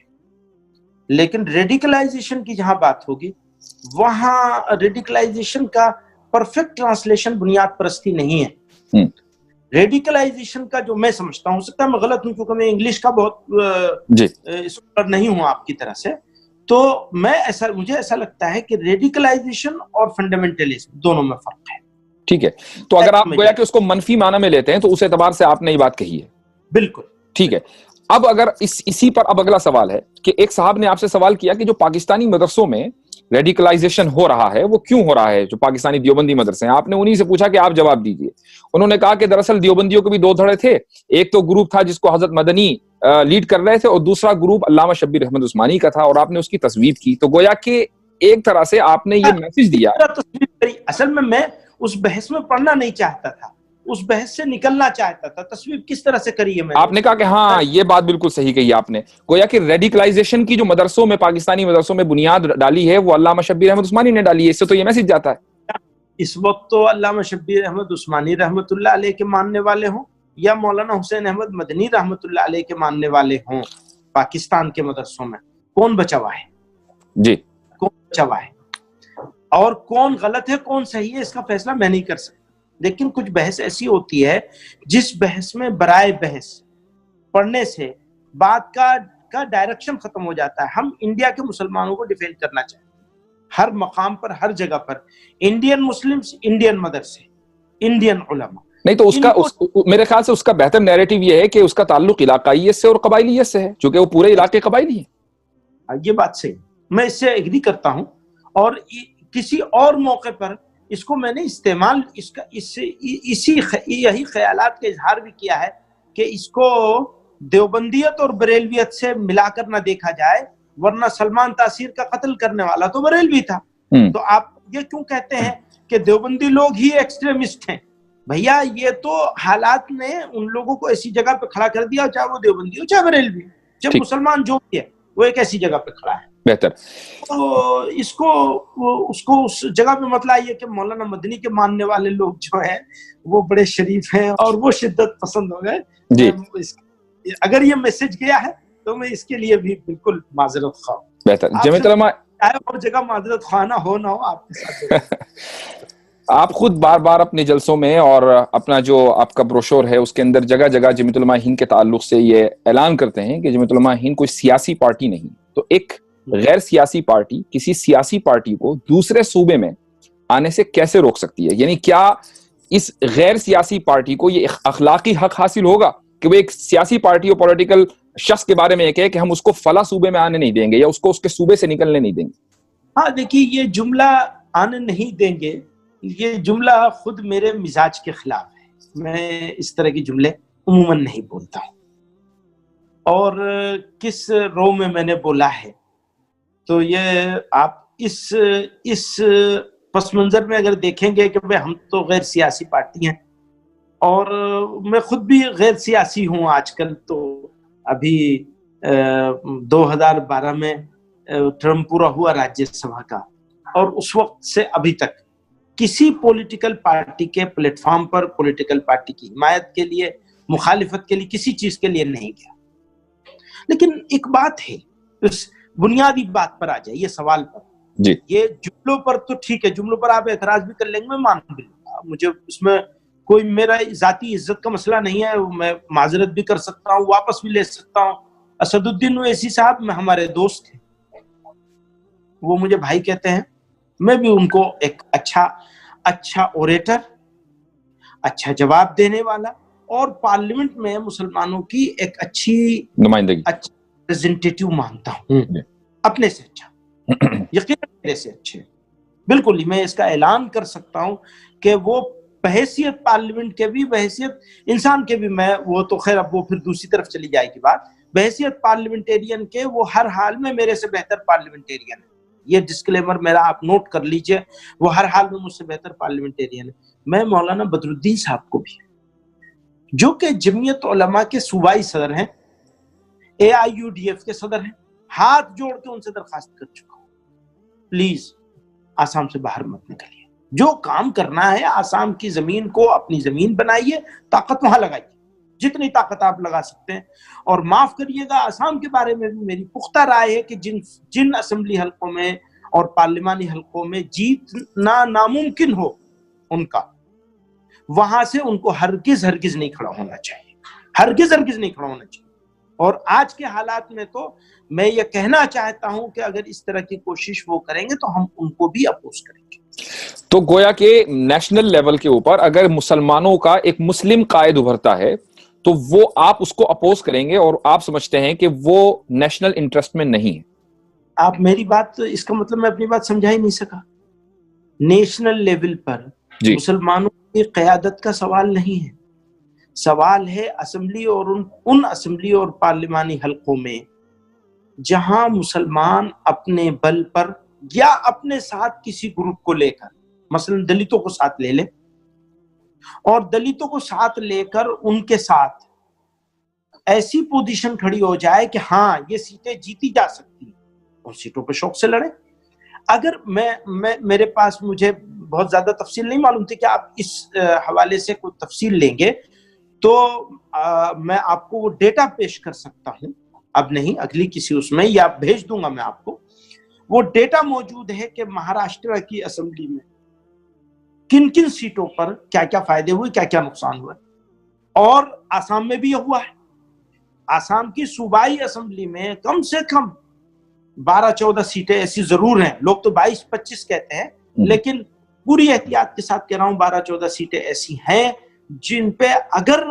لیکن ریڈیکلائزیشن کی جہاں بات ہوگی وہاں ریڈیکلائزیشن کا پرفیکٹ ٹرانسلیشن بنیاد پرستی نہیں ہے. ریڈیکلائزیشن کا جو میں سمجھتا ہوں، سکتا ہے میں غلط ہوں کیونکہ میں انگلش کا بہت اسکالر نہیں ہوں آپ کی طرح سے، تو مجھے ایسا لگتا ہے کہ ریڈیکلائزیشن اور فنڈامنٹلزم دونوں میں فرق ہے. ٹھیک ہے. تو اگر آپ گویا کہ اس کو منفی معنی میں لیتے ہیں تو اس اعتبار سے آپ نے یہ بات کہی ہے. بالکل ٹھیک ہے. اب اگر اسی پر اب اگلا سوال ہے کہ ایک صاحب نے آپ سے سوال کیا کہ جو پاکستانی مدرسوں میں ریڈیکلائزیشن ہو رہا ہے وہ کیوں ہو رہا ہے، جو پاکستانی دیوبندی مدرسے ہیں. آپ نے انہی سے پوچھا کہ آپ جواب دیجئے. انہوں نے کہا کہ دراصل دیوبندیوں کے بھی دو دھڑے تھے. ایک تو گروپ تھا جس کو حضرت مدنی لیڈ کر رہے تھے، اور دوسرا گروپ علامہ شبیر احمد عثمانی کا تھا، اور آپ نے اس کی تصویب کی. تو گویا کہ ایک طرح سے آپ نے یہ میسج دیا. اصل میں اس بحث میں پڑھنا نہیں چاہتا تھا، اس بحث سے نکلنا چاہتا تھا. تصویب کس طرح سے کری ہے میں؟ آپ نے کہا کہ ہاں یہ بات بالکل صحیح کہی آپ نے. گویا کہ ریڈیکلائزیشن کی جو مدرسوں میں، پاکستانی مدرسوں میں بنیاد ڈالی ہے وہ علامہ شبیر احمد عثمانی نے ڈالی ہے. اس سے تو یہ میسج جاتا ہے. اس وقت تو علامہ شبیر احمد عثمانی رحمۃ اللہ علیہ کے ماننے والے ہوں یا مولانا حسین احمد مدنی رحمۃ اللہ علیہ کے ماننے والے ہوں، پاکستان کے مدرسوں میں کون بچا ہوا ہے؟ جی، کون بچا ہوا ہے؟ اور کون غلط ہے کون صحیح ہے اس کا فیصلہ میں نہیں کر سکتا. لیکن کچھ بحث ایسی ہوتی ہے جس بحث میں برائے بحث پڑھنے سے بات کا ڈائریکشن ختم ہو جاتا ہے. ہم انڈیا کے مسلمانوں کو ڈیفینڈ کرنا چاہتے ہیں ہر مقام پر، ہر جگہ پر. انڈین مسلمز، انڈین مدرسے، انڈین علماء. نہیں تو میرے خیال سے اس کا بہتر نیریٹو یہ ہے کہ اس کا تعلق علاقائیت سے اور قبائلیت سے ہے، چونکہ وہ پورے علاقے قبائلی ہیں. یہ بات صحیح، میں اس سے ایگری کرتا ہوں. اور کسی اور موقع پر اس کو میں نے استعمال یہی خیالات کا اظہار بھی کیا ہے کہ اس کو دیوبندیت اور بریلویت سے ملا کر نہ دیکھا جائے، ورنہ سلمان تاثیر کا قتل کرنے والا تو بریلوی تھا. تو آپ یہ کیوں کہتے ہیں کہ دیوبندی لوگ ہی ایکسٹریمسٹ ہیں؟ بھیا یہ تو حالات نے ان لوگوں کو ایسی جگہ پہ کھڑا کر دیا، چاہے وہ دیوبندی ہو چاہے بریلوی ہو، جب مسلمان جو بھی ہے وہ ایک ایسی جگہ پہ کھڑا ہے. بہتر. تو اس کو اس جگہ پہ مت لائیے کہ مولانا مدنی کے ماننے والے لوگ جو ہیں وہ بڑے شریف ہیں اور وہ شدت پسند ہو گئے. جی اگر یہ میسج گیا ہے تو میں اس کے لیے بھی بالکل معذرت خواہ. بہتر. جمیعت علماء اور جگہ معذرت خواہ نہ ہو آپ کے ساتھ. آپ خود بار بار اپنے جلسوں میں اور اپنا جو آپ کا بروشور ہے اس کے اندر جگہ جگہ جمیعت علماء ہند کے تعلق سے یہ اعلان کرتے ہیں کہ جمیعت علماء ہند کوئی سیاسی پارٹی نہیں. تو ایک غیر سیاسی پارٹی کسی سیاسی پارٹی کو دوسرے صوبے میں آنے سے کیسے روک سکتی ہے؟ یعنی کیا اس غیر سیاسی پارٹی کو یہ اخلاقی حق حاصل ہوگا کہ وہ ایک سیاسی پارٹی اور پولیٹیکل شخص کے بارے میں یہ کہے کہ ہم اس کو فلاں صوبے میں آنے نہیں دیں گے یا اس کو اس کے صوبے سے نکلنے نہیں دیں گے؟ ہاں دیکھیے، یہ جملہ آنے نہیں دیں گے یہ جملہ خود میرے مزاج کے خلاف ہے. میں اس طرح کے جملے عموماً نہیں بولتا ہوں. اور کس رو میں نے بولا ہے تو یہ آپ اس پس منظر میں اگر دیکھیں گے کہ ہم تو غیر سیاسی پارٹی ہیں اور میں خود بھی غیر سیاسی ہوں. آج کل تو ابھی 2012 میں ٹرم پورا ہوا راجیہ سبھا کا، اور اس وقت سے ابھی تک کسی پولیٹیکل پارٹی کے پلیٹ فارم پر پولیٹیکل پارٹی کی حمایت کے لیے، مخالفت کے لیے، کسی چیز کے لیے نہیں گیا. لیکن ایک بات ہے، اس بنیادی بات پر آ جائے، یہ سوال پر جی. یہ جملوں پر تو ٹھیک ہے، جملوں پر آپ اعتراض بھی کر لیں گے، میں مان بھی لوں گا، مجھے اس میں کوئی میرا ذاتی عزت کا مسئلہ نہیں ہے. میں معذرت بھی کر سکتا ہوں، واپس بھی لے سکتا ہوں. اسد الدین اویسی صاحب میں ہمارے دوست ہیں، وہ مجھے بھائی کہتے ہیں. میں بھی ان کو ایک اچھا اوریٹر، اچھا جواب دینے والا اور پارلیمنٹ میں مسلمانوں کی ایک اچھی نمائندگی، اچھا ریپرزنٹیٹیو مانتا ہوں. اپنے سے اچھا، یقیناً میرے سے اچھے. بالکل میں اس کا اعلان کر سکتا ہوں کہ وہ بحیثیت پارلیمنٹ کے بھی، بحیثیت انسان کے بھی، میں وہ تو خیر اب وہ پھر دوسری طرف چلی جائے گی بات، بحیثیت پارلیمنٹیرین کے وہ ہر حال میں میرے سے بہتر پارلیمنٹیرین ہے. یہ ڈسکلیمر میرا آپ نوٹ کر لیجئے، وہ ہر حال میں مجھ سے بہتر پارلیمنٹیرین ہے. میں مولانا بدر الدین صاحب کو بھی، جو کہ جمعیت علماء کے صوبائی صدر ہیں، AIUDF کے صدر ہیں، ہاتھ جوڑ کے ان سے درخواست کر چکا ہوں، پلیز آسام سے باہر مت نکلیے. جو کام کرنا ہے آسام کی زمین کو اپنی زمین بنائیے، طاقت وہاں لگائیے جتنی طاقت آپ لگا سکتے ہیں. اور معاف کریے گا، آسام کے بارے میں بھی میری پختہ رائے ہے کہ جن اسمبلی حلقوں میں اور پارلیمانی حلقوں میں جیتنا ناممکن ہو ان کا، وہاں سے ان کو ہرگز نہیں کھڑا ہونا چاہیے، ہرگز نہیں کھڑا ہونا چاہیے. اور آج کے حالات میں تو میں یہ کہنا چاہتا ہوں کہ اگر اس طرح کی کوشش وہ کریں گے تو ہم ان کو بھی اپوز کریں گے. تو گویا کہ نیشنل لیول کے اوپر اگر مسلمانوں کا ایک مسلم قائد ابھرتا ہے تو وہ آپ اس کو اپوز کریں گے، اور آپ سمجھتے ہیں کہ وہ نیشنل انٹرسٹ میں نہیں ہے. آپ میری بات، اس کا مطلب میں اپنی بات سمجھا ہی نہیں سکا. نیشنل لیول پر مسلمانوں کی قیادت کا سوال نہیں ہے، سوال ہے اسمبلی اور ان اسمبلی اور پارلیمانی حلقوں میں جہاں مسلمان اپنے بل پر یا اپنے ساتھ کسی گروپ کو لے کر، مثلا دلتوں کو ساتھ لے لے اور دلتوں کو ساتھ لے کر ان کے ساتھ ایسی پوزیشن کھڑی ہو جائے کہ ہاں یہ سیٹیں جیتی جا سکتی ہیں، ان سیٹوں پہ شوق سے لڑے. اگر میرے پاس، مجھے بہت زیادہ تفصیل نہیں معلوم تھی کہ آپ اس حوالے سے کوئی تفصیل لیں گے تو میں آپ کو وہ ڈیٹا پیش کر سکتا ہوں، اب نہیں اگلی کسی اس میں، یا بھیج دوں گا میں آپ کو. وہ ڈیٹا موجود ہے کہ مہاراشٹر کی اسمبلی میں کن سیٹوں پر کیا کیا فائدے ہوئے، کیا کیا نقصان ہوئے. اور آسام میں بھی یہ ہوا ہے. آسام کی صوبائی اسمبلی میں کم سے کم 12-14 سیٹیں ایسی ضرور ہیں، لوگ تو 22-25 کہتے ہیں، لیکن پوری احتیاط کے ساتھ کہہ رہا ہوں 12-14 سیٹیں ایسی ہیں جن پہ اگر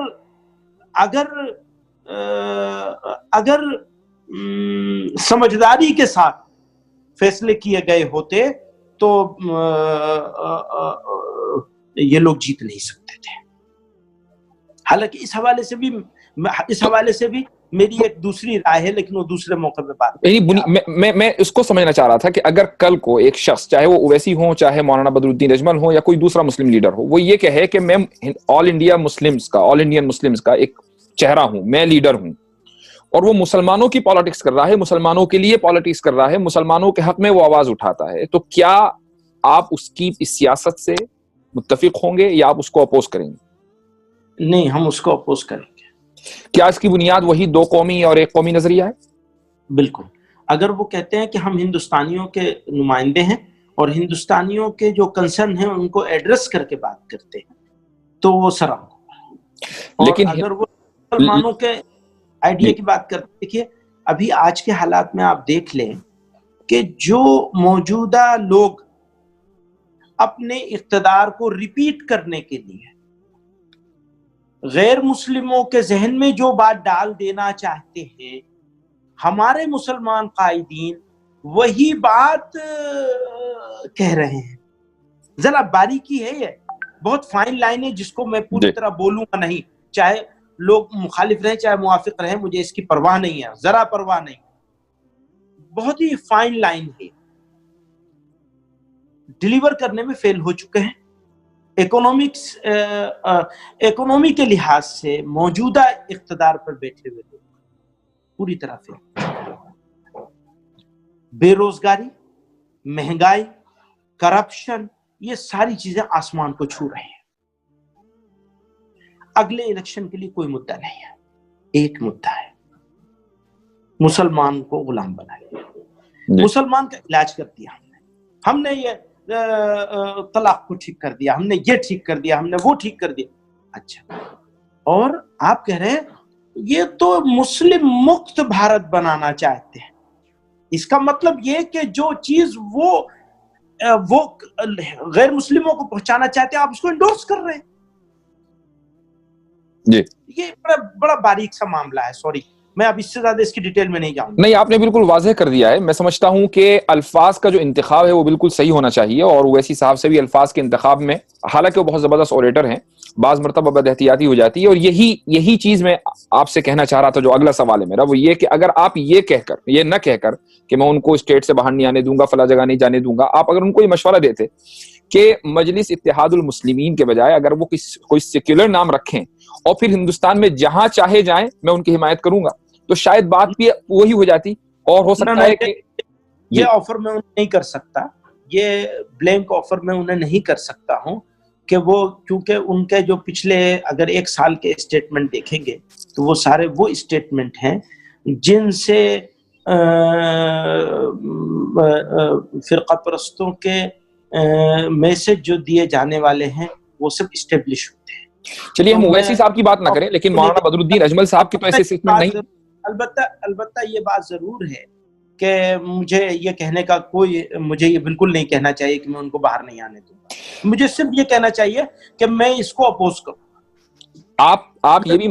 سمجھداری کے ساتھ فیصلے کیے گئے ہوتے تو یہ لوگ جیت نہیں سکتے تھے. حالانکہ اس حوالے سے بھی اس حوالے سے بھی میری ایک دوسری رائے ہے، لیکن وہ دوسرے موقع پہ بات میں اس کو سمجھنا چاہ رہا تھا کہ اگر کل کو ایک شخص، چاہے وہ اویسی ہو، چاہے مولانا بدر الدین اجمل ہو، یا کوئی دوسرا مسلم لیڈر ہو، وہ یہ کہے کہ میں آل انڈین مسلمز کا ایک چہرہ ہوں، میں لیڈر ہوں، اور وہ مسلمانوں کی پالیٹکس کر رہا ہے، مسلمانوں کے لیے پالیٹکس کر رہا ہے، مسلمانوں کے حق میں وہ آواز اٹھاتا ہے، تو کیا آپ اس کی اس سیاست سے متفق ہوں گے یا آپ اس کو اپوز کریں گے؟ نہیں، ہم اس کو اپوز کریں گے۔ کیا اس کی بنیاد وہی دو قومی اور ایک قومی نظریہ ہے؟ بالکل۔ اگر وہ کہتے ہیں کہ ہم ہندوستانیوں کے نمائندے ہیں اور ہندوستانیوں کے جو کنسرن ہیں ان کو ایڈریس کر کے بات کرتے ہیں تو وہ سرا ہوگا، لیکن اگر وہ مسلمانوں کے آئیڈیا کی بات کرتے، دیکھیے ابھی آج کے حالات میں آپ دیکھ لیں کہ جو موجودہ لوگ اپنے اقتدار کو ریپیٹ کرنے کے لیے غیر مسلموں کے ذہن میں جو بات ڈال دینا چاہتے ہیں، ہمارے مسلمان قائدین وہی بات کہہ رہے ہیں۔ ذرا باریکی ہے، یہ بہت فائن لائن ہے جس کو میں پوری طرح بولوں گا نہیں، چاہے لوگ مخالف رہیں چاہے موافق رہیں، مجھے اس کی پرواہ نہیں ہے، ذرا پرواہ نہیں، بہت ہی فائن لائن ہے، ڈیلیور کرنے میں فیل ہو چکے ہیں۔ اکنومی کے لحاظ سے موجودہ اقتدار پر بیٹھے ہوئے لوگ پوری طرح فیل، بے روزگاری، مہنگائی، کرپشن، یہ ساری چیزیں آسمان کو چھو رہے ہیں۔ اگلے الیکشن کے لیے کوئی مدعا نہیں ہے، ایک مدعا ہے، مسلمان کو غلام بنایا، مسلمان کا علاج کر دیا ہم نے یہ طلاق کو ٹھیک کر دیا، ہم نے یہ ٹھیک کر دیا، ہم نے وہ ٹھیک کر دیا۔ اچھا، اور آپ کہہ رہے ہیں یہ تو مسلم مکت بھارت بنانا چاہتے ہیں، اس کا مطلب یہ کہ جو چیز وہ غیر مسلموں کو پہنچانا چاہتے ہیں آپ اس کو انڈورس کر رہے ہیں۔ جی، یہ بڑا باریک سا معاملہ ہے، سوری میں اب اس سے زیادہ اس کی ڈیٹیل میں نہیں جاؤں گا۔ نہیں، آپ نے بالکل واضح کر دیا ہے۔ میں سمجھتا ہوں کہ الفاظ کا جو انتخاب ہے وہ بالکل صحیح ہونا چاہیے، اور اویسی صاحب سے بھی الفاظ کے انتخاب میں، حالانکہ وہ بہت زبردست اوریٹر ہیں، بعض مرتبہ بد احتیاطی ہو جاتی ہے، اور یہی چیز میں آپ سے کہنا چاہ رہا تھا۔ جو اگلا سوال ہے میرا وہ یہ کہ اگر آپ یہ نہ کہہ کر کہ میں ان کو اسٹیٹ سے باہر نہیں آنے دوں گا، فلاں جگہ نہیں جانے دوں گا، آپ اگر ان کو یہ مشورہ دیتے کہ مجلس اتحاد المسلمین کے بجائے اگر وہ کوئی سیکولر نام رکھیں اور پھر ہندوستان میں جہاں چاہے جائیں میں ان کی حمایت کروں گا، تو شاید بات بھی وہی ہو جاتی، اور ہو سکتا ہے کہ یہ آفر میں انہیں نہیں کر سکتا، یہ بلینک آفر میں انہیں نہیں کر سکتا ہوں کہ وہ، کیونکہ ان کے جو پچھلے اگر 1 سال کے اسٹیٹمنٹ دیکھیں گے تو وہ سارے وہ اسٹیٹمنٹ ہیں جن سے فرقہ پرستوں کے میسج جو دیے جانے والے ہیں وہ سب اسٹیبلش ہوتے ہیں۔ چلیے ہم اویسی صاحب کی بات نہ کریں، لیکن مولانا بدر الدین اجمل صاحب کی تو ایسی اسٹیٹمنٹ نہیں۔ البتہ یہ بات ضرور ہے کہ مجھے یہ کہنے کا مجھے یہ بالکل نہیں کہنا چاہیے کہ میں ان کو باہر نہیں آنے دوں گا، مجھے صرف یہ کہنا چاہیے کہ میں اس کو اپوز کروں۔ آپ یہ بھی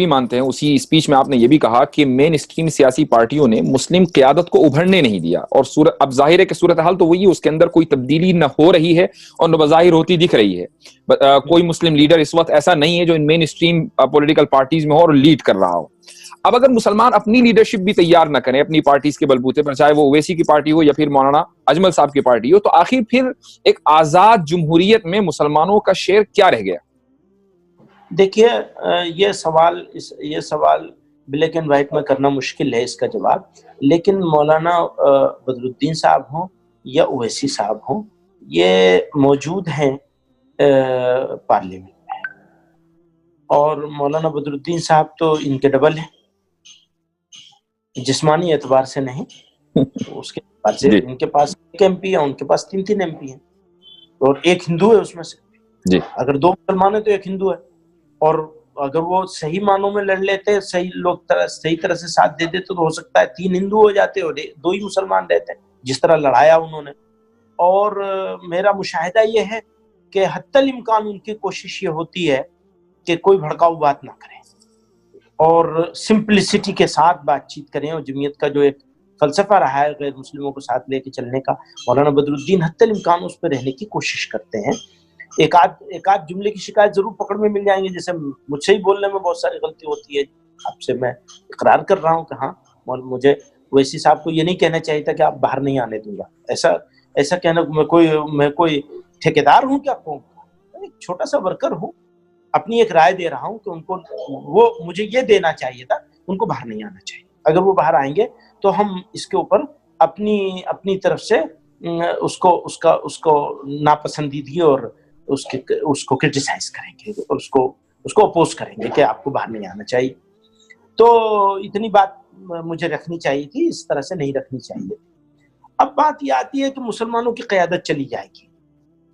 مانتے ہیں اسی اسپیچ میں آپ نے یہ بھی کہا کہ مین اسٹریم سیاسی پارٹیوں نے مسلم قیادت کو ابھرنے نہیں دیا، اور اب ظاہر ہے کہ صورتحال تو وہی، اس کے اندر کوئی تبدیلی نہ ہو رہی ہے اور نہ بظاہر ہوتی دکھ رہی ہے۔ کوئی مسلم لیڈر اس وقت ایسا نہیں ہے جو ان مین اسٹریم پولیٹیکل پارٹیز میں ہو اور لیڈ کر رہا ہو۔ اب اگر مسلمان اپنی لیڈرشپ بھی تیار نہ کریں اپنی پارٹیز کے بلبوتے پر، چاہے وہ اویسی کی پارٹی ہو یا پھر مولانا اجمل صاحب کی پارٹی ہو، تو آخر پھر ایک آزاد جمہوریت میں مسلمانوں کا شیئر کیا رہ گیا؟ دیکھیے یہ سوال بلیک اینڈ وائٹ میں کرنا مشکل ہے اس کا جواب، لیکن مولانا بدر الدین صاحب ہوں یا اویسی صاحب ہوں، یہ موجود ہیں پارلیمنٹ میں، اور مولانا بدر الدین صاحب تو ان کے ڈبل ہیں، جسمانی اعتبار سے نہیں، اس کے اعتبار سے ان کے پاس 1 MP ہے، ان کے پاس 3 MP ہیں، اور ایک ہندو ہے اس میں سے۔ اگر 2 مسلمان ہیں تو 1 ہندو ہے، اور اگر وہ صحیح معنوں میں لڑ لیتے، صحیح طرح سے ساتھ دے دیتے تو ہو سکتا ہے 3 ہندو ہو جاتے اور 2 ہی مسلمان رہتے، جس طرح لڑایا انہوں نے۔ اور میرا مشاہدہ یہ ہے کہ حتی الامکان ان کی کوشش یہ ہوتی ہے کہ کوئی بھڑکاؤ بات نہ کریں اور سمپلسٹی کے ساتھ بات چیت کریں، اور جمعیت کا جو ایک فلسفہ رہا ہے غیر مسلموں کو ساتھ لے کے چلنے کا، مولانا بدر الدین حتی الامکان اس پہ رہنے کی کوشش کرتے ہیں۔ ایک آدھ جملے کی شکایت ضرور پکڑ میں مل جائیں گے، جیسے مجھ سے ہی بولنے میں بہت ساری غلطی ہوتی ہے، آپ سے میں اقرار کر رہا ہوں کہ ہاں مجھے اویسی صاحب کو یہ نہیں کہنا چاہیے تھا کہ آپ باہر نہیں آنے دوں گا، ایسا کہنا، میں کوئی ٹھیکیدار ہوں کیا قوم کا؟ میں ایک چھوٹا سا ورکر ہوں، اپنی ایک رائے دے رہا ہوں کہ ان کو وہ مجھے یہ دینا چاہیے تھا، ان کو باہر نہیں آنا چاہیے، اگر وہ باہر آئیں گے تو ہم اس کے اوپر اپنی طرف سے اس کو ناپسندیدگی اور اس کو کرٹیسائز کریں گے، اس کو اپوز کریں گے کہ آپ کو باہر نہیں آنا چاہیے۔ تو اتنی بات مجھے رکھنی چاہیے تھی، اس طرح سے نہیں رکھنی چاہیے۔ اب بات یہ آتی ہے کہ مسلمانوں کی قیادت چلی جائے گی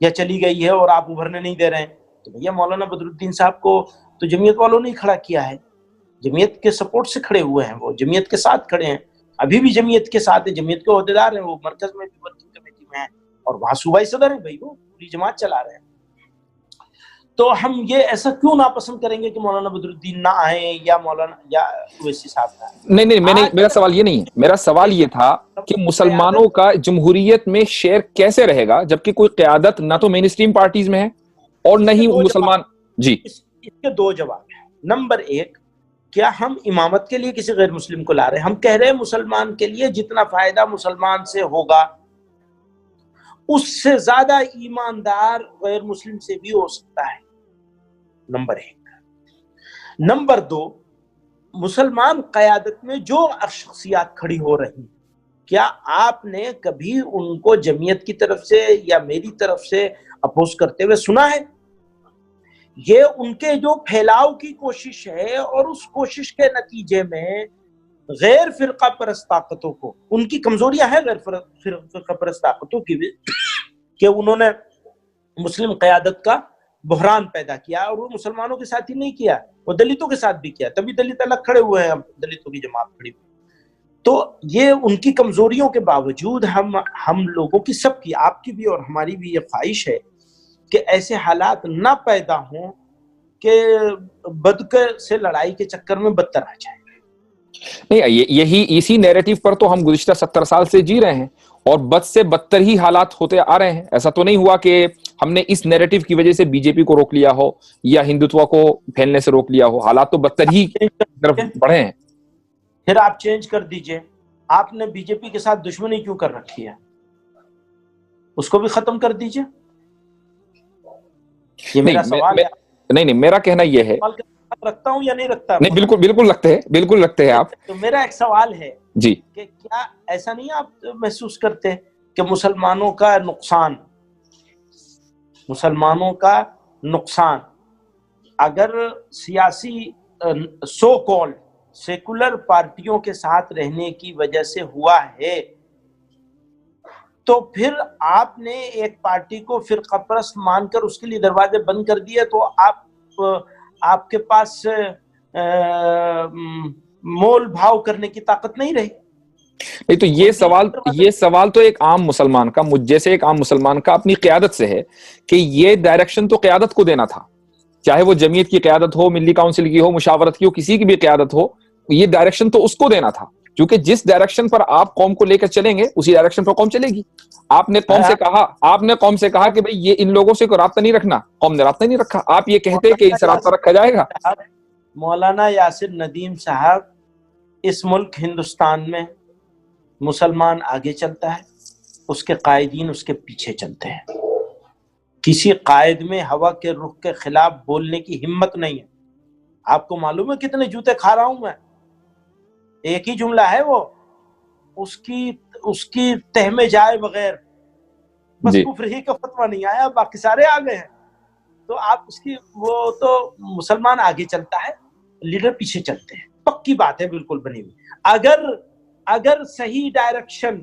یا چلی گئی ہے اور آپ ابھرنے نہیں دے رہے ہیں، تو بھیا مولانا بدرالدین صاحب کو تو جمعیت والوں نے کھڑا کیا ہے، جمعیت کے سپورٹ سے کھڑے ہوئے ہیں، وہ جمعیت کے ساتھ کھڑے ہیں، ابھی بھی جمعیت کے ساتھ ہیں، جمعیت کے عہدیدار ہیں، وہ مرکز میں بھی ورکنگ کمیٹی میں ہیں اور وہاں صوبائی صدر ہیں، بھائی وہ پوری جماعت چلا رہے ہیں۔ تو ہم یہ ایسا کیوں ناپسند کریں گے کہ مولانا بدرالدین نہ آئیں یا اویسی صاحب نہ آئیں؟ نہیں، میرا سوال یہ نہیں ہے، میرا سوال یہ تھا کہ مسلمانوں کا جمہوریت میں شیئر کیسے رہے گا جبکہ کوئی قیادت نہ تو مین اسٹریم پارٹیز میں ہے اور نہ ہی مسلمان؟ جی، اس کے دو جواب ہیں۔ نمبر ایک، کیا ہم امامت کے لیے کسی غیر مسلم کو لا رہے ہیں؟ ہم کہہ رہے ہیں مسلمان کے لیے جتنا فائدہ مسلمان سے ہوگا اس سے زیادہ ایماندار غیر مسلم سے بھی ہو سکتا ہے، نمبر ایک۔ نمبر دو، مسلمان قیادت میں جو شخصیات کھڑی ہو رہی، کیا آپ نے کبھی ان کو جمعیت کی طرف سے یا میری طرف سے اپوز کرتے ہوئے سنا ہے؟ یہ ان کے جو پھیلاؤ کی کوشش ہے اور اس کوشش کے نتیجے میں غیر فرقہ پرست طاقتوں کو، ان کی کمزوریاں ہیں غیر فرقہ پرست طاقتوں کی بھی، کہ انہوں نے مسلم قیادت کا بحران پیدا کیا، اور وہ مسلمانوں کے ساتھ ہی نہیں کیا، وہ دلتوں کے ساتھ بھی کیا، تبھی دلت الگ کھڑے ہوئے ہیں، دلتوں کی جماعت کھڑی ہوئی۔ تو یہ ان کی کمزوریوں کے باوجود ہم لوگوں کی، سب کی، آپ کی بھی اور ہماری بھی یہ خواہش ہے کہ ایسے حالات نہ پیدا ہوں کہ بدکر سے لڑائی کے چکر میں بدتر آ جائے۔ نہیں، اسی نیریٹو پر تو ہم گزشتہ 70 سال سے جی رہے ہیں اور بد سے بدتر ہی حالات ہوتے آ رہے ہیں۔ ایسا تو نہیں ہوا کہ ہم نے اس نیریٹو کی وجہ سے بی جے پی کو روک لیا ہو یا ہندوتوا کو پھیلنے سے روک لیا ہو، حالات تو بدتر ہی طرف بڑھے ہیں۔ پھر آپ چینج کر دیجئے، آپ نے بی جے پی کے ساتھ دشمنی کیوں کر رکھی ہے؟ اس کو بھی ختم کر دیجئے۔ یہ میرا سوال ہے۔ نہیں، میرا کہنا یہ ہے، رکھتا ہوں یا نہیں رکھتا؟ نہیں، بالکل رکھتے ہیں آپ۔ تو میرا ایک سوال ہے جی، کہ کیا ایسا نہیں آپ محسوس کرتے کہ مسلمانوں کا نقصان اگر سیاسی سو کالڈ سیکولر پارٹیوں کے ساتھ رہنے کی وجہ سے ہوا ہے، تو پھر آپ نے ایک پارٹی کو فرقہ پرست مان کر اس کے لیے دروازے بند کر دیے، تو آپ کے پاس مول بھاؤ کرنے کی طاقت نہیں رہی۔ نہیں، تو یہ سوال تو ایک عام مسلمان کا، مجھ جیسے ایک عام مسلمان کا اپنی قیادت سے ہے کہ یہ ڈائریکشن تو قیادت کو دینا تھا، چاہے وہ جمعیت کی قیادت ہو، ملی کاؤنسل کی ہو، مشاورت کی ہو، کسی کی بھی قیادت ہو، یہ ڈائریکشن تو اس کو دینا تھا، کیونکہ جس ڈائریکشن پر آپ قوم کو لے کر چلیں گے اسی ڈائریکشن پر قوم چلے گی۔ آپ نے قوم سے کہا کہ بھئی یہ ان لوگوں سے کوئی رابطہ نہیں رکھنا، قوم نے رابطہ نہیں رکھا، آپ یہ کہتے کہ اس رابطہ رکھا جائے گا۔ مولانا یاسر ندیم صاحب، اس ملک ہندوستان میں مسلمان آگے چلتا ہے، اس کے قائدین اس کے پیچھے چلتے ہیں، کسی قائد میں ہوا کے رخ کے خلاف بولنے کی ہمت نہیں ہے۔ آپ کو معلوم ہے کتنے جوتے کھا رہا ہوں میں؟ ایک ہی جملہ ہے، وہ اس کی تہ میں جائے بغیر، بس کفر ہی کا فتویٰ نہیں آیا، باقی سارے آگے ہیں۔ تو آپ وہ تو مسلمان آگے چلتا ہے، لیڈر پیچھے چلتے ہیں، پکی بات ہے، بالکل بنی ہوئی۔ اگر صحیح ڈائریکشن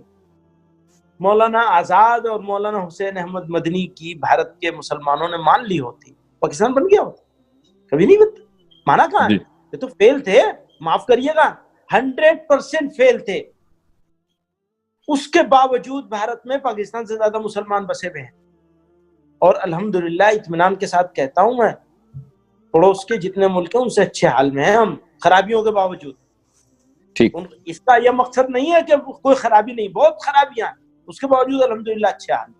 مولانا آزاد اور مولانا حسین احمد مدنی کی بھارت کے مسلمانوں نے مان لی ہوتی، پاکستان بن گیا ہوتا؟ کبھی نہیں بنتا۔ مانا کہاں؟ یہ تو فیل تھے، معاف کریے گا، 100% فیل تھے۔ اس کے باوجود بھارت میں پاکستان سے زیادہ مسلمان بسے ہوئے ہیں، اور الحمدللہ اطمینان کے ساتھ کہتا ہوں میں، پڑوس کے جتنے ملک ہیں ان سے اچھے حال میں ہیں ہم، خرابیوں کے باوجود۔ ٹھیک، اس کا یہ مقصد نہیں ہے کہ کوئی خرابی نہیں، بہت خرابیاں، اس کے باوجود الحمدللہ اچھے حال۔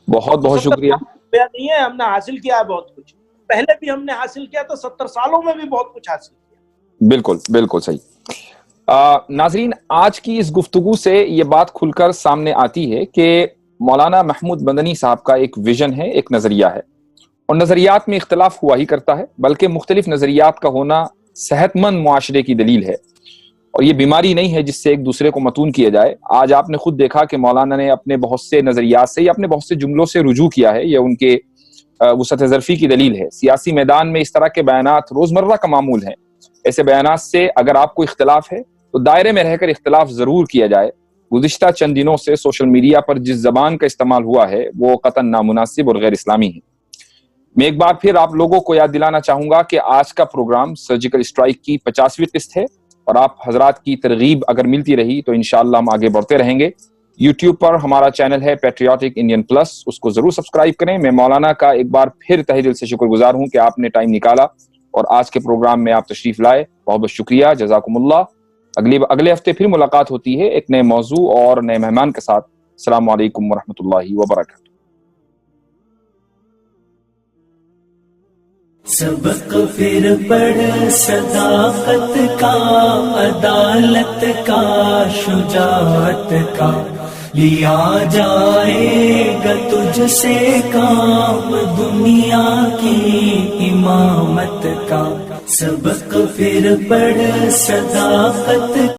بہت شکریہ، روپیہ نہیں ہے, ہم نے حاصل کیا ہے بہت کچھ. پہلے بھی ہم نے حاصل کیا تو 70 سالوں میں بھی بہت کچھ حاصل کیا. بالکل بالکل صحیح. ناظرین, آج کی اس گفتگو سے یہ بات کھل کر سامنے آتی ہے کہ مولانا محمود مدنی صاحب کا ایک ویژن ہے, ایک نظریہ ہے, اور نظریات میں اختلاف ہوا ہی کرتا ہے, بلکہ مختلف نظریات کا ہونا صحت مند معاشرے کی دلیل ہے, اور یہ بیماری نہیں ہے جس سے ایک دوسرے کو متون کیا جائے. آج آپ نے خود دیکھا کہ مولانا نے اپنے بہت سے نظریات سے یا اپنے بہت سے جملوں سے رجوع کیا ہے, یہ ان کے وسعت ظرفی کی دلیل ہے. سیاسی میدان میں اس طرح کے بیانات روزمرہ کا معمول ہیں. ایسے بیانات سے اگر آپ کو اختلاف ہے تو دائرے میں رہ کر اختلاف ضرور کیا جائے. گزشتہ چند دنوں سے سوشل میڈیا پر جس زبان کا استعمال ہوا ہے وہ قطعاً نامناسب اور غیر اسلامی ہے. میں ایک بار پھر آپ لوگوں کو یاد دلانا چاہوں گا کہ آج کا پروگرام سرجیکل اسٹرائک کی 50ویں قسط ہے, اور آپ حضرات کی ترغیب اگر ملتی رہی تو انشاءاللہ ہم آگے بڑھتے رہیں گے. یوٹیوب پر ہمارا چینل ہے پیٹریوٹک انڈین پلس, اس کو ضرور سبسکرائب کریں. میں مولانا کا ایک بار پھر تہہ دل سے شکر گزار ہوں کہ آپ نے ٹائم نکالا اور آج کے پروگرام میں آپ تشریف لائے. بہت بہت شکریہ, جزاکم اللہ. اگلے ہفتے پھر ملاقات ہوتی ہے ایک نئے موضوع اور نئے مہمان کے ساتھ. السلام علیکم ورحمۃ اللہ وبرکاتہ. سبق پھر پڑھ صداقت کا, عدالت کا, شجاعت کا, لیا جائے گا تجھ سے کام دنیا کی امامت کا. سبق پھر پڑھ صداقت